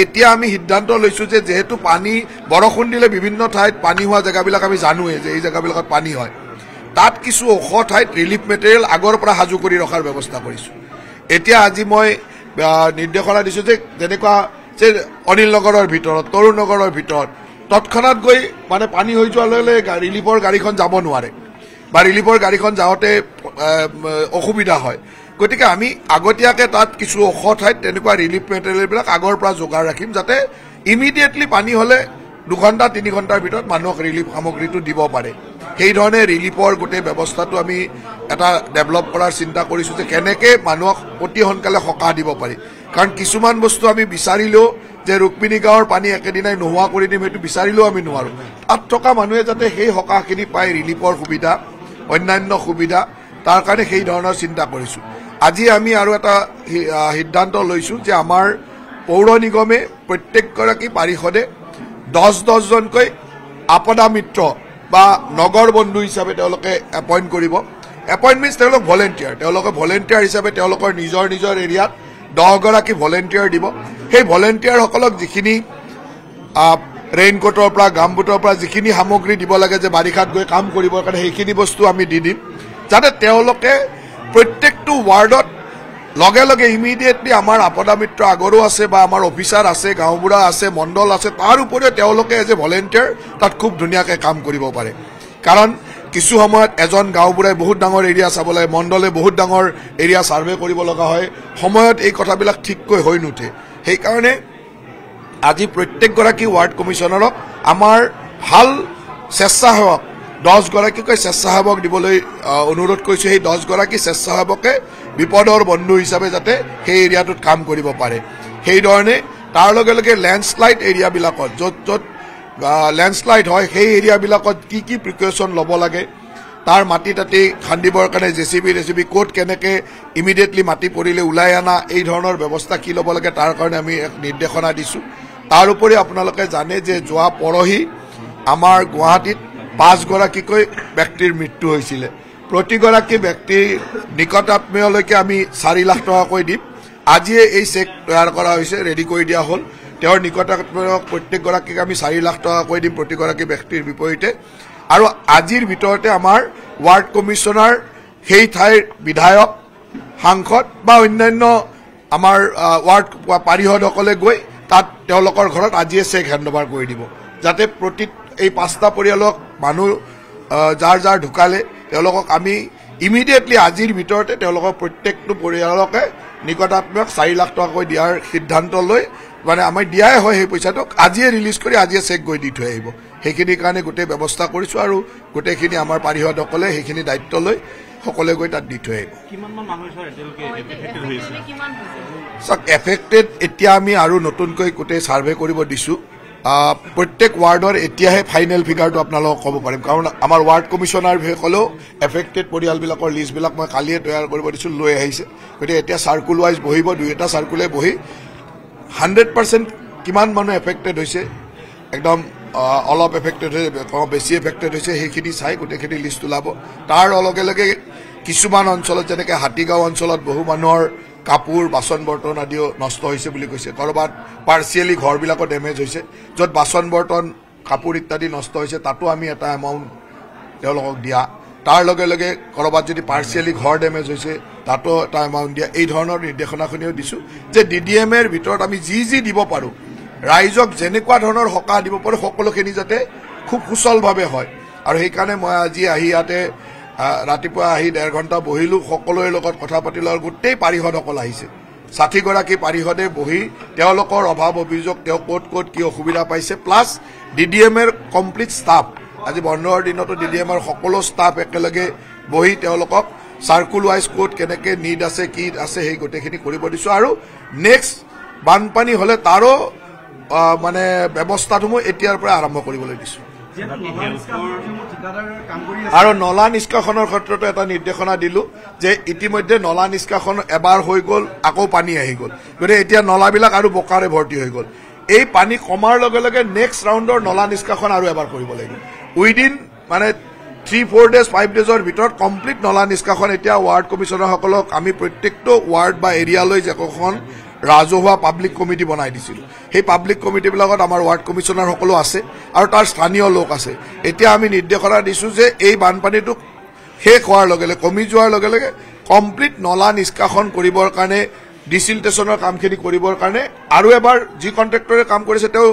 এতিয়া আমি সিদ্ধান্ত লৈছো যে যেহেতু পানী বৰষুণ দিলে বিভিন্ন ঠাইত পানী হোৱা জেগাবিলাক আমি জানোৱে যে এই জেগাবিলাকত পানী হয় তাত কিছু ওখ ঠাইত ৰিলিফ মেটেৰিয়েল আগৰ পৰা সাজু কৰি ৰখাৰ ব্যৱস্থা কৰিছো এতিয়া আজি মই নিৰ্দেশনা দিছো যে যেনেকুৱা যে অনিল নগৰৰ ভিতৰত তৰুণ নগৰৰ ভিতৰত তৎক্ষণাৎ গৈ মানে পানী হৈ যোৱাৰ লগে লগে ৰিলিফৰ গাড়ীখন যাব নোৱাৰে বা ৰিলিফৰ গাড়ীখন যাওঁতে অসুবিধা হয় গতিকে আমি আগতীয়াকৈ তাত কিছু ওখ ঠাইত তেনেকুৱা ৰিলিফ মেটেৰিয়েলবিলাক আগৰ পৰা যোগাৰ ৰাখিম যাতে ইমিডিয়েটলি পানী হ'লে 2 ঘণ্টা 3 ঘণ্টাৰ ভিতৰত মানুহক ৰিলিফ সামগ্ৰীটো দিব পাৰে সেই ধৰণে ৰিলিফৰ গোটেই ব্যৱস্থাটো আমি এটা ডেভেলপ কৰাৰ চিন্তা কৰিছো যে কেনেকে মানুহক অতি সোনকালে সকাহ দিব পাৰি কাৰণ কিছুমান বস্তু আমি বিচাৰিলেও যে ৰুক্মিণী গাঁৱৰ পানী একেদিনাই নোহোৱা কৰি দিম সেইটো বিচাৰিলেও আমি নোৱাৰো তাত থকা মানুহে যাতে সেই সকাহখিনি পায় ৰিলিফৰ সুবিধা অন্যান্য সুবিধা তাৰ কাৰণে সেই ধৰণৰ চিন্তা কৰিছো আজি আমি আৰু এটা সিদ্ধান্ত লৈছো যে আমাৰ পৌৰ নিগমে প্ৰত্যেকগৰাকী পাৰিষদে 10 জনকৈ আপদা মিত্ৰ বা নগৰ বন্ধু হিচাপে তেওঁলোকে এপইণ্ট কৰিব এপইণ্ট মিনছ তেওঁলোক ভলেণ্টিয়াৰ হিচাপে তেওঁলোকৰ নিজৰ এৰিয়াত 10 গৰাকী ভলেণ্টিয়াৰ দিব সেই ভলেণ্টিয়াৰসকলক যিখিনি ৰেইনকোটৰ পৰা গামবুটৰ পৰা যিখিনি সামগ্ৰী দিব লাগে যে বাৰিষাত গৈ কাম কৰিবৰ কাৰণে সেইখিনি বস্তু আমি দি দিম যাতে তেওঁলোকে প্ৰত্যেকটো ৱাৰ্ডত লগে লগে ইমিডিয়েটলি আমাৰ আপদা মিত্ৰ আগৰো আছে বা আমাৰ অফিচাৰ আছে গাঁওবুঢ়া আছে মণ্ডল আছে তাৰ উপৰিও তেওঁলোকে এজ এ ভলেণ্টিয়াৰ তাত খুব ধুনীয়াকৈ কাম কৰিব পাৰে কাৰণ কিছু সময়ত এজন গাঁওবুঢ়াই বহুত ডাঙৰ এৰিয়া চাব লাগে মণ্ডলে বহুত ডাঙৰ এৰিয়া ছাৰ্ভে কৰিব লগা হয় সময়ত এই কথাবিলাক ঠিককৈ হৈ নুঠে সেইকাৰণে আজি প্ৰত্যেকগৰাকী ৱাৰ্ড কমিশ্যনাৰক আমাৰ ভাল স্বেচ্ছাসেৱক 10 গৰাকীকৈ স্বেচ্ছাসেৱক দিবলৈ অনুৰোধ কৰিছো সেই 10 গৰাকী স্বেচ্ছাসেৱকে বিপদৰ বন্ধু হিচাপে যাতে সেই এৰিয়াটোত কাম কৰিব পাৰে সেইধৰণে তাৰ লগে লগে লেণ্ডশ্লাইড এৰিয়াবিলাকত য'ত লেণ্ডশ্লাইড হয় সেই এৰিয়াবিলাকত কি প্ৰিকশ্যন ল'ব লাগে তাৰ মাটি তাতি খান্দিবৰ কাৰণে জেচিবি ক'ত কেনেকৈ ইমিডিয়েটলি মাটি পৰিলে ওলাই অনা এই ধৰণৰ ব্যৱস্থা কি ল'ব লাগে তাৰ কাৰণে আমি এক নিৰ্দেশনা দিছোঁ তাৰ উপৰি আপোনালোকে জানে যে যোৱা পৰহি আমাৰ গুৱাহাটীত 5 গৰাকীকৈ ব্যক্তিৰ মৃত্যু হৈছিলে প্ৰতিগৰাকী ব্যক্তিৰ নিকটাত্মীয়লৈকে আমি 4 লাখ টকাকৈ দিম আজিয়ে এই চেক তৈয়াৰ কৰা হৈছে ৰেডি কৰি দিয়া হ'ল তেওঁৰ নিকটাত্মীয় প্ৰত্যেকগৰাকীক আমি 4 লাখ টকাকৈ দিম প্ৰতিগৰাকী ব্যক্তিৰ বিপৰীতে আৰু আজিৰ ভিতৰতে আমাৰ ৱাৰ্ড কমিশ্যনাৰ সেই ঠাইৰ বিধায়ক সাংসদ বা অন্যান্য আমাৰ ৱাৰ্ড পাৰিষদসকলে গৈ তাত তেওঁলোকৰ ঘৰত আজিয়ে চেক হেণ্ডঅভাৰ কৰি দিব যাতে প্ৰতি এই 5টা পৰিয়ালক মানুহ যাৰ ঢুকালে তেওঁলোকক আমি ইমিডিয়েটলি আজিৰ ভিতৰতে তেওঁলোকৰ প্ৰত্যেকটো পৰিয়ালকে নিকটাত্মীয়ক 4 লাখ টকাকৈ দিয়াৰ সিদ্ধান্ত লৈ মানে আমি দিয়াই হয় সেই পইচাটোক আজিয়ে ৰিলিজ কৰি আজিয়ে চেক গৈ দি থৈ আহিব সেইখিনিৰ কাৰণে গোটেই ব্যৱস্থা কৰিছোঁ আৰু গোটেইখিনি আমাৰ পাৰিষদসকলে সেইখিনি দায়িত্ব লৈ সকলোৱে গৈ তাত দি থৈ আহিব এফেক্টেড এতিয়া আমি আৰু নতুনকৈ গোটেই ছাৰ্ভে কৰিব দিছোঁ প্ৰত্যেক ৱাৰ্ডৰ এতিয়াহে ফাইনেল ফিগাৰটো আপোনালোকক ক'ব পাৰিম কাৰণ আমাৰ ৱাৰ্ড কমিশ্যনাৰসকলেও এফেক্টেড পৰিয়ালবিলাকৰ লিষ্টবিলাক মই কালিয়ে তৈয়াৰ কৰিব দিছোঁ লৈ আহিছে গতিকে এতিয়া চাৰ্কুল ৱাইজ বহিব 2টা চাৰ্কুলে বহি 100% কিমান মানুহ এফেক্টেড হৈছে একদম অলপ এফেক্টেড হৈছে বেছি এফেক্টেড হৈছে সেইখিনি চাই গোটেইখিনি লিষ্ট ওলাব তাৰ লগে লগে কিছুমান অঞ্চলত যেনেকৈ হাতীগাঁও অঞ্চলত বহু মানুহৰ কাপোৰ বাচন বৰ্তন আদিও নষ্ট হৈছে বুলি কৈছে কৰবাত পাৰ্চিয়েলি ঘৰবিলাকো ডেমেজ হৈছে য'ত বাচন বৰ্তন কাপোৰ ইত্যাদি নষ্ট হৈছে তাতো আমি এটা এমাউণ্ট তেওঁলোকক দিয়া তাৰ লগে লগে কৰবাত যদি পাৰ্চিয়েলি ঘৰ ডেমেজ হৈছে তাতো এটা এমাউণ্ট দিয়া এই ধৰণৰ নিৰ্দেশনাখনিও দিছোঁ যে DDMৰ ভিতৰত আমি যি দিব পাৰোঁ ৰাইজক যেনেকুৱা ধৰণৰ সকাহ দিব পাৰোঁ সকলোখিনি যাতে খুব সুচলভাৱে হয় আৰু সেইকাৰণে মই আজি আহি ইয়াতে ৰাতিপুৱা আহি 1.5 ঘণ্টা বহিলোঁ সকলোৰে লগত কথা পাতিলোঁ আৰু গোটেই পাৰিষদসকল আহিছে 60 গৰাকী পাৰিষদে বহি তেওঁলোকৰ অভাৱ অভিযোগ তেওঁ ক'ত কি অসুবিধা পাইছে প্লাছ DDMৰ কমপ্লিট ষ্টাফ আজি বন্ধৰ দিনতো DDMৰ সকলো ষ্টাফ একেলগে বহি তেওঁলোকক চাৰ্কুল ৱাইজ ক'ত কেনেকৈ নিড আছে কি আছে সেই গোটেইখিনি কৰিব দিছোঁ আৰু নেক্সট বানপানী হ'লে তাৰো মানে ব্যৱস্থাসমূহ এতিয়াৰ পৰা আৰম্ভ কৰিবলৈ দিছোঁ আৰু নলা নিষ্কাশনৰ ক্ষেত্ৰতো এটা নিৰ্দেশনা দিলোঁ যে ইতিমধ্যে নলা নিষ্কাশন এবাৰ হৈ গ'ল আকৌ পানী আহি গ'ল গতিকে এতিয়া নলাবিলাক আৰু বোকাৰে ভৰ্তি হৈ গ'ল এই পানী কমাৰ লগে লগে নেক্সট ৰাউণ্ডৰ নলা নিষ্কাশন আৰু এবাৰ কৰিব লাগিব উইদিন মানে 3-4 days 5 daysৰ ভিতৰত কমপ্লিট নলা নিষ্কাশন এতিয়া ৱাৰ্ড কমিশ্যনাৰসকলক আমি প্ৰত্যেকটো ৱাৰ্ড বা এৰিয়ালৈ যেখন ৰাজহুৱা পাব্লিক কমিটি বনাই দিছিলোঁ সেই পাব্লিক কমিটিবিলাকত আমাৰ ৱাৰ্ড কমিশ্যনাৰ সকলো আছে আৰু তাৰ স্থানীয় লোক আছে এতিয়া আমি নিৰ্দেশনা দিছোঁ যে এই বানপানীটো শেষ হোৱাৰ লগে লগে কমি যোৱাৰ লগে লগে কমপ্লিট নলা নিষ্কাশন কৰিবৰ কাৰণে ডিচিল্টেশ্যনৰ কামখিনি কৰিবৰ কাৰণে আৰু এবাৰ যি কণ্ট্ৰেক্টৰে কাম কৰিছে তেওঁ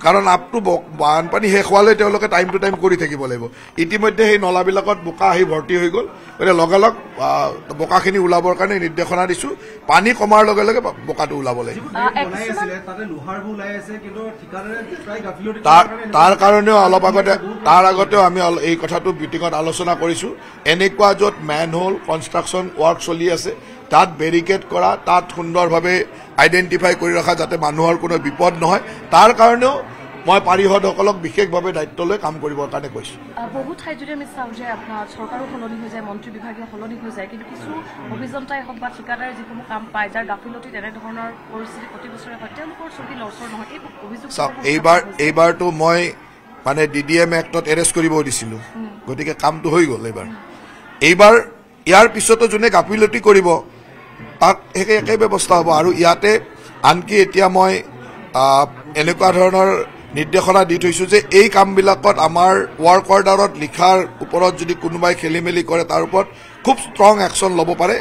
কাৰণ আপটো বানপানী শেষ হোৱালৈ তেওঁলোকে টাইম টু টাইম কৰি থাকিব লাগিব ইতিমধ্যে সেই নলাবিলাকত বোকা আহি ভৰ্তি হৈ গ'ল গতিকে লগালগ বোকাখিনি ওলাবৰ কাৰণে নিৰ্দেশনা দিছোঁ পানী কমাৰ লগে লগে বোকাটো ওলাব লাগিব তাৰ কাৰণেও অলপ আগতে তাৰ আগতেও আমি এই কথাটো মিটিঙত আলোচনা কৰিছোঁ এনেকুৱা য'ত মেনহোল কনষ্ট্ৰাকশ্যন ৱৰ্ক চলি আছে তাত বেৰিকেড কৰা তাত সুন্দৰভাৱে আইডেণ্টিফাই কৰি ৰখা যাতে মানুহৰ কোনো বিপদ নহয় তাৰ কাৰণেও মই পাৰিষদসকলক বিশেষভাৱে দায়িত্ব লৈ কাম কৰিবৰ কাৰণে কৈছোঁ বহু ঠাইত যদি আমি চাওঁ যে আপোনাৰ চৰকাৰো সলনি হৈ যায় মন্ত্ৰী বিভাগীয় সলনি হৈ যায় কিন্তু কিছু অভিযন্তাই হওক বা ঠিকাদাৰে যিসমূহ কাম পায় যাৰ গাফিলতি তেনেধৰণৰ পৰিস্থিতি প্ৰতি বছৰে হয় তেওঁলোকৰ চকী লৰচৰ নহয় এই অভিযোগ চাওক এইবাৰতো মই মানে DDM এক্টত এৰেষ্ট কৰিব দিছিলোঁ গতিকে কামটো হৈ গ'ল এইবাৰ ইয়াৰ পিছতো যোনে গাফিলতি কৰিব তাত একে ব্যৱস্থা হ'ব আৰু ইয়াতে আনকি এতিয়া মই এনেকুৱা ধৰণৰ নিৰ্দেশনা দি থৈছোঁ যে এই কামবিলাকত আমাৰ ৱৰ্ক অৰ্ডাৰত লিখাৰ ওপৰত যদি কোনোবাই খেলি মেলি কৰে তাৰ ওপৰত খুব ষ্ট্ৰং একশ্যন ল'ব পাৰে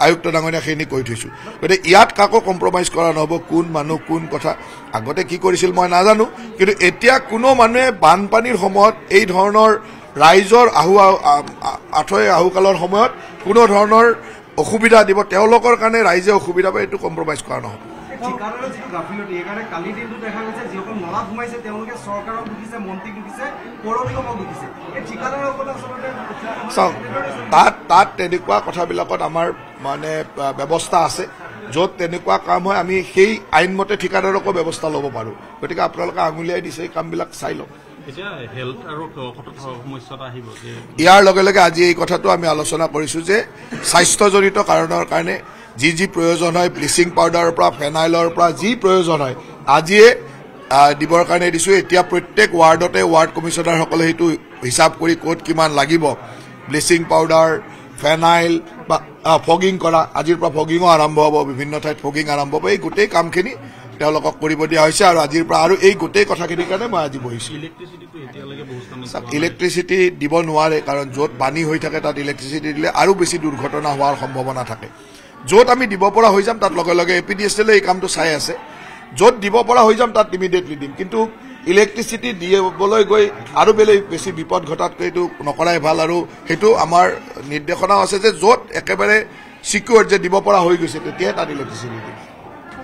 আয়ুক্ত ডাঙৰীয়া সেইখিনি কৈ থৈছোঁ গতিকে ইয়াত কাকো কম্প্ৰমাইজ কৰা নহ'ব কোন মানুহ কোন কথা আগতে কি কৰিছিল মই নাজানো কিন্তু এতিয়া কোনো মানুহে বানপানীৰ সময়ত এই ধৰণৰ ৰাইজৰ আহুকালৰ সময়ত কোনো ধৰণৰ অসুবিধা দিব তেওঁলোকৰ কাৰণে ৰাইজে অসুবিধা পায় এইটো কম্প্ৰমাইজ কৰা নহ'ব চাওক তাত তেনেকুৱা কথাবিলাকত আমাৰ মানে ব্যৱস্থা আছে য'ত তেনেকুৱা কাম হয় আমি সেই আইনমতে ঠিকাদাৰকো ব্যৱস্থা ল'ব পাৰোঁ গতিকে আপোনালোকে আঙুলিয়াই দিছে এই কামবিলাক চাই লওক ইয়াৰ লগে লগে আজি এই কথাটো আমি আলোচনা কৰিছোঁ যে স্বাস্থ্যজনিত কাৰণৰ কাৰণে যি প্ৰয়োজন হয় ব্লিচিং পাউডাৰৰ পৰা ফেনাইলৰ পৰা যি প্ৰয়োজন হয় আজিয়ে দিবৰ কাৰণে দিছোঁ এতিয়া প্ৰত্যেক ৱাৰ্ডতে ৱাৰ্ড কমিশ্যনাৰসকলে সেইটো হিচাপ কৰি ক'ত কিমান লাগিব ব্লিচিং পাউডাৰ ফেনাইল বা ফগিং কৰা আজিৰ পৰা ফগিঙো আৰম্ভ হ'ব বিভিন্ন ঠাইত ফগিং আৰম্ভ হ'ব এই গোটেই কামখিনি তেওঁলোকক কৰিব দিয়া হৈছে আৰু আজিৰ পৰা আৰু এই গোটেই কথাখিনিৰ কাৰণে মই আজি বহিছোঁ ইলেক্ট্ৰিচিটি দিব নোৱাৰে কাৰণ য'ত পানী হৈ থাকে তাত ইলেক্ট্ৰিচিটি দিলে আৰু বেছি দুৰ্ঘটনা হোৱাৰ সম্ভাৱনা থাকে য'ত আমি দিব পৰা হৈ যাম তাত লগে লগে APDSL এই কামটো চাই আছে য'ত দিব পৰা হৈ যাম তাত ইমিডিয়েটলি দিম কিন্তু ইলেক্ট্ৰিচিটি দিবলৈ গৈ আৰু বেছি বিপদ ঘটাতকৈ এইটো নকৰাই ভাল আৰু সেইটো আমাৰ নিৰ্দেশনাও আছে যে য'ত একেবাৰে চিকিউৰ যে দিব পৰা হৈ গৈছে তেতিয়াহে তাত ইলেক্ট্ৰিচিটি দিম